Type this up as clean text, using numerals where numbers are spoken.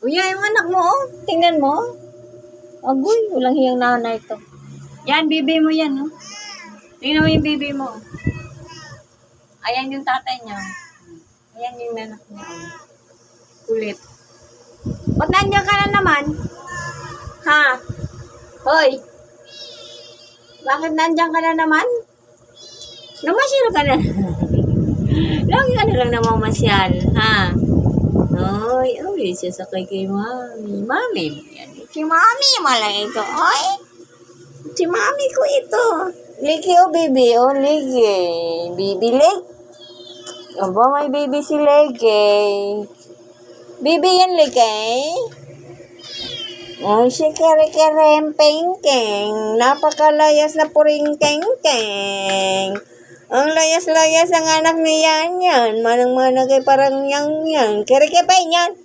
Uy, yung anak mo, oh. Tingnan mo. Agoy, walang hiyang nanay to. Yan, bibi mo yan, oh. Tingnan mo yung bibi mo. Ayan yung tatay niya. Ayan yung anak niya. Kulit. Ba't nandiyan ka na naman? Ha? Hoy! Bakit nandiyan ka na naman? Namasyal ka na. Lagi ka na lang namamasyal, ha? Oy, sasakay kay mami. Mami, yan. Si mami, malay ito. Oy! Si mami ko ito. Liki o baby, o liki. Baby leg. Aba, may baby si Leke. Baby yan, Leke. Oh, si kere-kerempeng-keng. Napakalayas na puring-keng-keng. Ang layas-layas ang anak ni Yan. Manang-manang kay parang yang yan. Kere-kepen yan.